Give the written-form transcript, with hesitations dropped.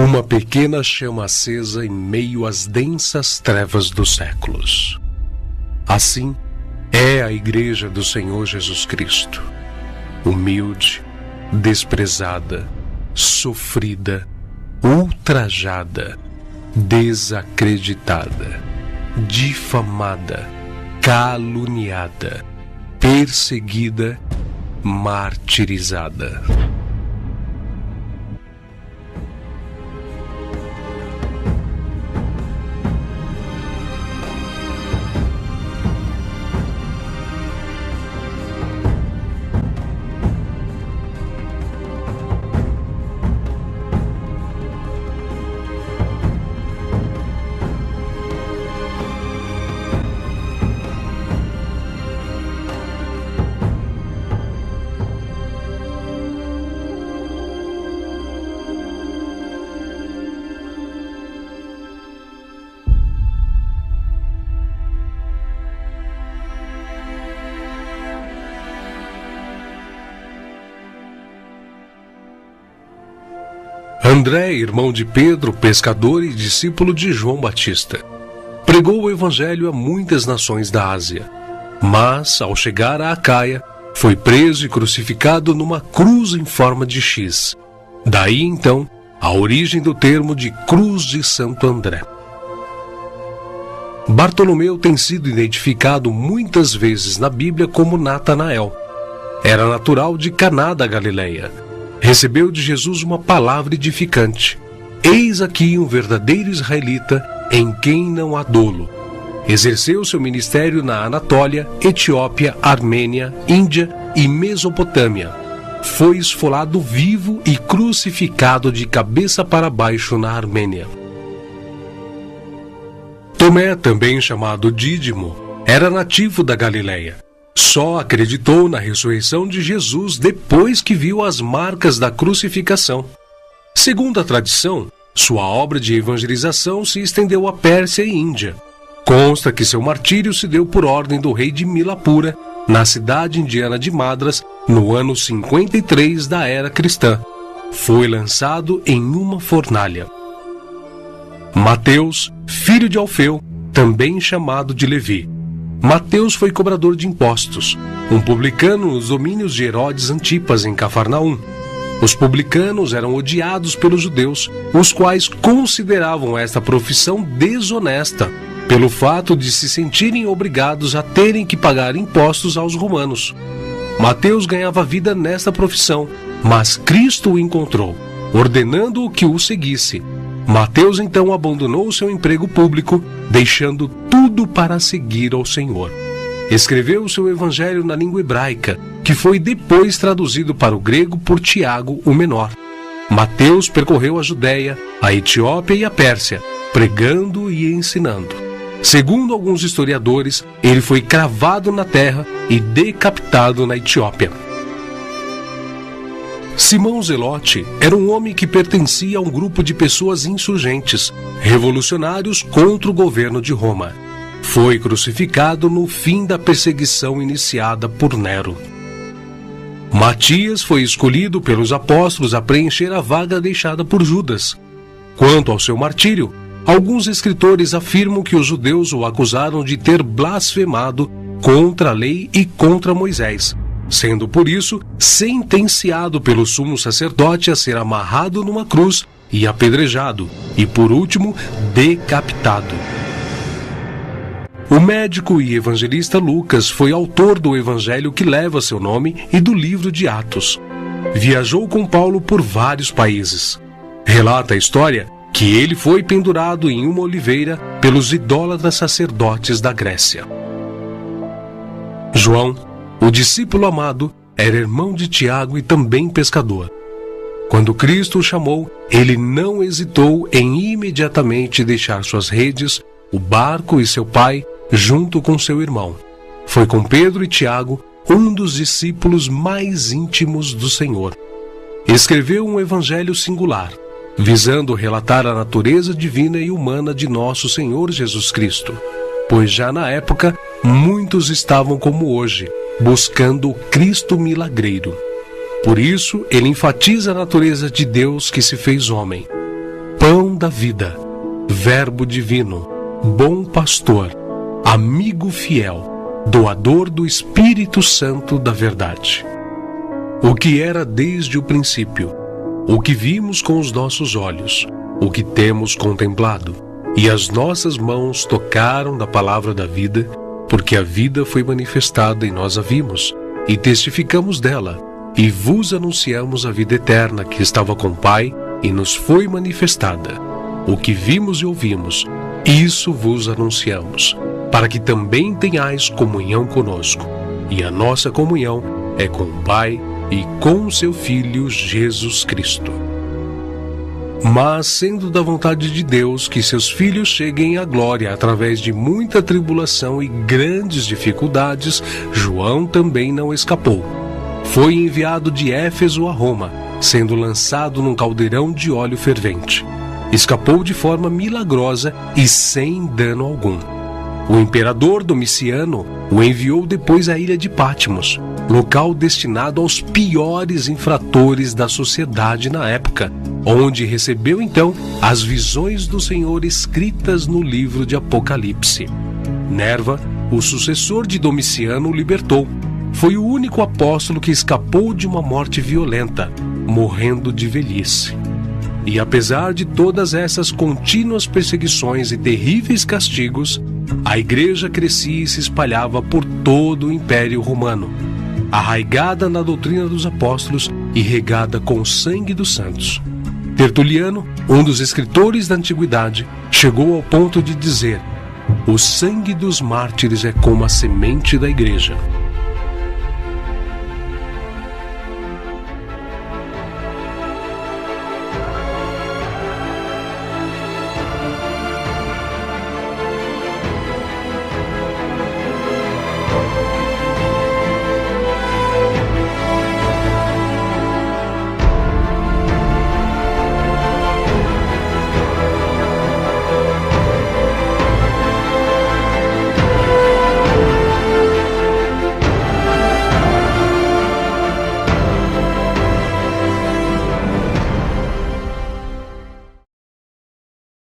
Uma pequena chama acesa em meio às densas trevas dos séculos. Assim é a Igreja do Senhor Jesus Cristo. Humilde, desprezada, sofrida, ultrajada, desacreditada, difamada, caluniada, perseguida, martirizada. André, irmão de Pedro, pescador e discípulo de João Batista, pregou o evangelho a muitas nações da Ásia, mas, ao chegar a Acaia, foi preso e crucificado numa cruz em forma de X. Daí, então, a origem do termo de Cruz de Santo André. Bartolomeu tem sido identificado muitas vezes na Bíblia como Natanael. Era natural de Caná da Galileia. Recebeu de Jesus uma palavra edificante. Eis aqui um verdadeiro israelita em quem não há dolo. Exerceu seu ministério na Anatólia, Etiópia, Armênia, Índia e Mesopotâmia. Foi esfolado vivo e crucificado de cabeça para baixo na Armênia. Tomé, também chamado Dídimo, era nativo da Galileia. Só acreditou na ressurreição de Jesus depois que viu as marcas da crucificação. Segundo a tradição, sua obra de evangelização se estendeu à Pérsia e Índia. Consta que seu martírio se deu por ordem do rei de Milapura, na cidade indiana de Madras, no ano 53 da era cristã. Foi lançado em uma fornalha. Mateus, filho de Alfeu, também chamado de Levi. Mateus foi cobrador de impostos, um publicano nos domínios de Herodes Antipas, em Cafarnaum. Os publicanos eram odiados pelos judeus, os quais consideravam esta profissão desonesta, pelo fato de se sentirem obrigados a terem que pagar impostos aos romanos. Mateus ganhava vida nesta profissão, mas Cristo o encontrou, ordenando-o que o seguisse. Mateus então abandonou seu emprego público, deixando tudo para seguir ao Senhor. Escreveu o seu evangelho na língua hebraica, que foi depois traduzido para o grego por Tiago, o menor. Mateus percorreu a Judéia, a Etiópia e a Pérsia, pregando e ensinando. Segundo alguns historiadores, ele foi cravado na terra e decapitado na Etiópia. Simão Zelote era um homem que pertencia a um grupo de pessoas insurgentes, revolucionários contra o governo de Roma. Foi crucificado no fim da perseguição iniciada por Nero. Matias foi escolhido pelos apóstolos a preencher a vaga deixada por Judas. Quanto ao seu martírio, alguns escritores afirmam que os judeus o acusaram de ter blasfemado contra a lei e contra Moisés, sendo por isso sentenciado pelo sumo sacerdote a ser amarrado numa cruz e apedrejado, e por último, decapitado. O médico e evangelista Lucas foi autor do evangelho que leva seu nome e do livro de Atos. Viajou com Paulo por vários países. Relata a história que ele foi pendurado em uma oliveira pelos idólatras sacerdotes da Grécia. João, o discípulo amado, era irmão de Tiago e também pescador. Quando Cristo o chamou, ele não hesitou em imediatamente deixar suas redes, o barco e seu pai, junto com seu irmão. Foi com Pedro e Tiago, um dos discípulos mais íntimos do Senhor. Escreveu um evangelho singular, visando relatar a natureza divina e humana de nosso Senhor Jesus Cristo, pois já na época muitos estavam como hoje, buscando o Cristo milagreiro. Por isso, ele enfatiza a natureza de Deus que se fez homem. Pão da vida, Verbo divino, bom pastor, amigo fiel, doador do Espírito Santo da verdade. O que era desde o princípio, o que vimos com os nossos olhos, o que temos contemplado, e as nossas mãos tocaram da palavra da vida, porque a vida foi manifestada e nós a vimos, e testificamos dela, e vos anunciamos a vida eterna que estava com o Pai e nos foi manifestada. O que vimos e ouvimos, isso vos anunciamos, para que também tenhais comunhão conosco. E a nossa comunhão é com o Pai e com o seu Filho Jesus Cristo. Mas, sendo da vontade de Deus que seus filhos cheguem à glória através de muita tribulação e grandes dificuldades, João também não escapou. Foi enviado de Éfeso a Roma, sendo lançado num caldeirão de óleo fervente. Escapou de forma milagrosa e sem dano algum. O imperador Domiciano o enviou depois à ilha de Patmos, local destinado aos piores infratores da sociedade na época, onde recebeu então as visões do Senhor escritas no livro de Apocalipse. Nerva, o sucessor de Domiciano, o libertou. Foi o único apóstolo que escapou de uma morte violenta, morrendo de velhice. E apesar de todas essas contínuas perseguições e terríveis castigos, a igreja crescia e se espalhava por todo o Império Romano, arraigada na doutrina dos apóstolos e regada com o sangue dos santos. Tertuliano, um dos escritores da antiguidade, chegou ao ponto de dizer: o sangue dos mártires é como a semente da igreja.